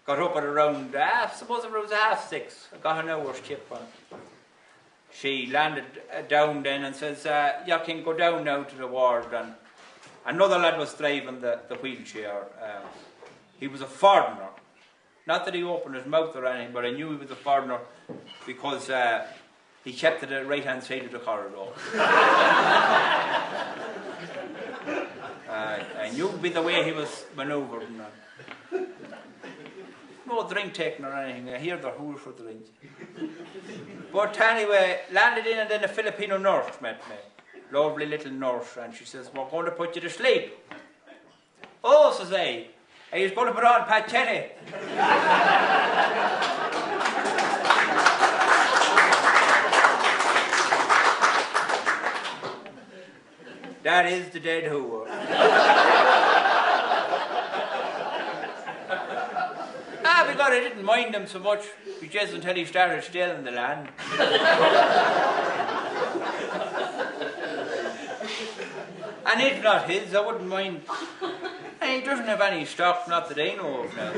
got up at around, suppose it was 6:30. I got an hour's chip on it. She landed down then and says, you can go down now to the ward. And another lad was driving the wheelchair. He was a foreigner. Not that he opened his mouth or anything, but I knew he was a foreigner because he kept to the right-hand side of the corridor. I knew by the way he was manoeuvring. No drink taken or anything. I hear the whole for drinks. But anyway, landed in and then a Filipino nurse met me. Lovely little nurse. And she says, we're going to put you to sleep. Oh, says I. I was going to put on pachete. That is the dead hooer. Because I didn't mind him so much, just until he started stealing the land. And it's not his, I wouldn't mind. And he doesn't have any stock, not that I know of now.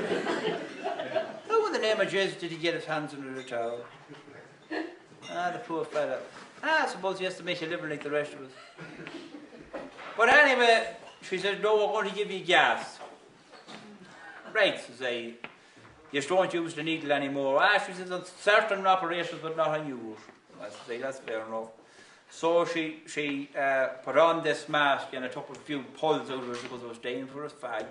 How in the name of Jesus did he get his hands under the towel? The poor fella. I suppose he has to make a living like the rest of us. But anyway, she said, no, we're going to give you gas. Right, says I. You just don't use the needle anymore. She says, on certain operations, but not on yours. I say, that's fair enough. So she put on this mask and I took a few pulls out of it because I was staying for a fag.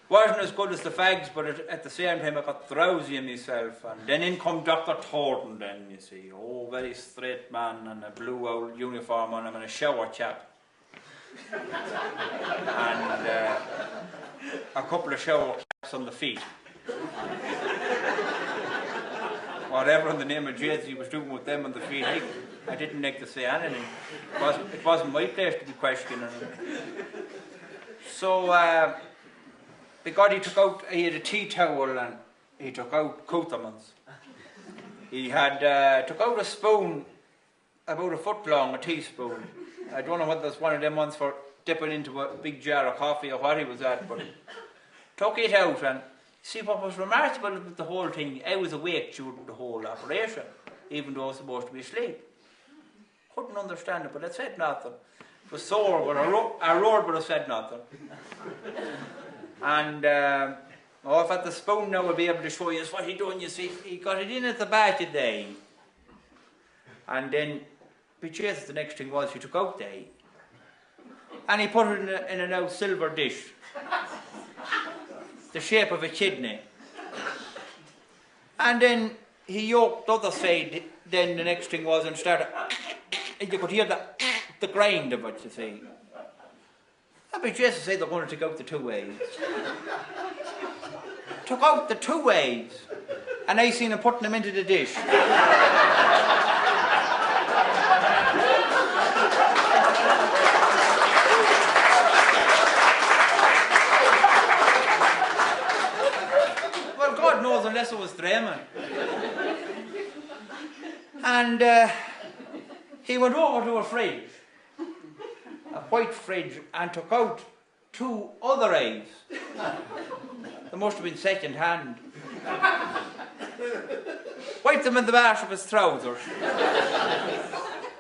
Wasn't as good as the fags, but at the same time I got drowsy in myself. And then in come Dr. Thornton then, you see. Oh, very straight man and a blue old uniform on him and a shower chap. And a couple of shower caps on the feet. Whatever in the name of Jesus he was doing with them on the feet, I didn't like to say anything. It wasn't my place to be questioning him. So, because he had a tea towel and he took out Cootermans. He had took out a spoon about a foot long, a teaspoon. I don't know whether that's one of them ones for dipping into a big jar of coffee or what he was at, but took it out. And see what was remarkable about the whole thing, I was awake during the whole operation, even though I was supposed to be asleep. Couldn't understand it, but I said nothing. It was sore, but I roared, but I said nothing. And if at the spoon now I'll be able to show you what he done, you see. He got it in at the back of the day. And then, but Jesus, the next thing was he took out the egg. And he put it in a now silver dish. The shape of a kidney. And then he yoked the other side. Then the next thing was and started, and you could hear the grind of it, you see. But Jesus said they're going to take out the two waves. Took out the two waves. And I seen him putting them into the dish. Well, God knows unless it was dreaming. And he went over to a fridge. A white fridge, and took out two other eggs. They must have been second hand. Wiped them in the bash of his trousers.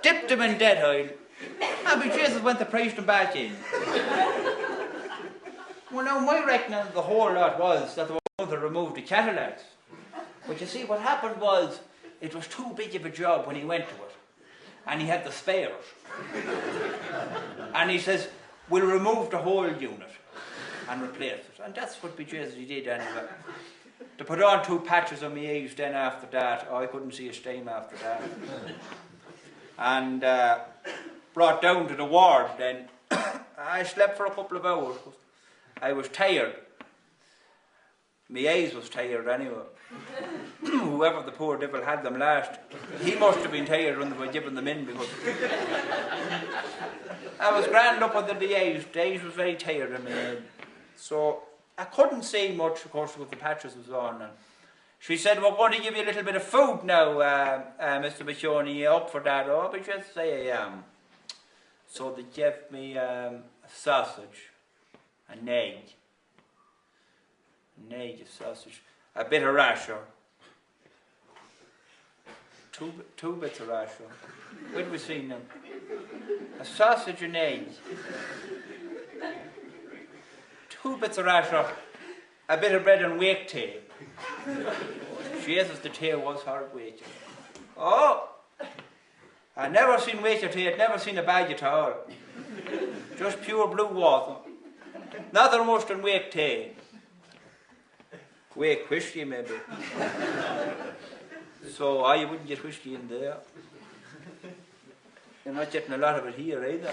Dipped them in dead oil. And be Jesus went to price them back in. Well, now my reckoning of the whole lot was that they were going to remove the Cadillacs. But you see, what happened was, it was too big of a job when he went to it. And he had the spares. And he says, we'll remove the whole unit and replace it. And that's what Jesus he did anyway. To put on two patches on my eyes then after that, I couldn't see a stain after that. And brought down to the ward then. I slept for a couple of hours. I was tired. My eyes was tired anyway. Whoever the poor devil had them last, he must have been tired when they were giving them in, because I was grand up under the eyes. The eyes was very tired in my head. So I couldn't see much, of course, with the patches was on. And she said, we're going to give you a little bit of food now, Mr. McKeon. Are you up for that? Oh, but just say I am. So they gave me a sausage, an egg, Nay, a sausage. A bit of rasher. Two bits of rasher. What do we see now? A sausage and egg. 2 bits of rasher. A bit of bread and wake tea. Jesus, the tea was hard waiting. Oh! I never seen waiter tea, I'd never seen a bag at all. Just pure blue water. Nothing worse than wake tea. Wake whiskey, maybe. So, you wouldn't get whiskey in there. You're not getting a lot of it here either.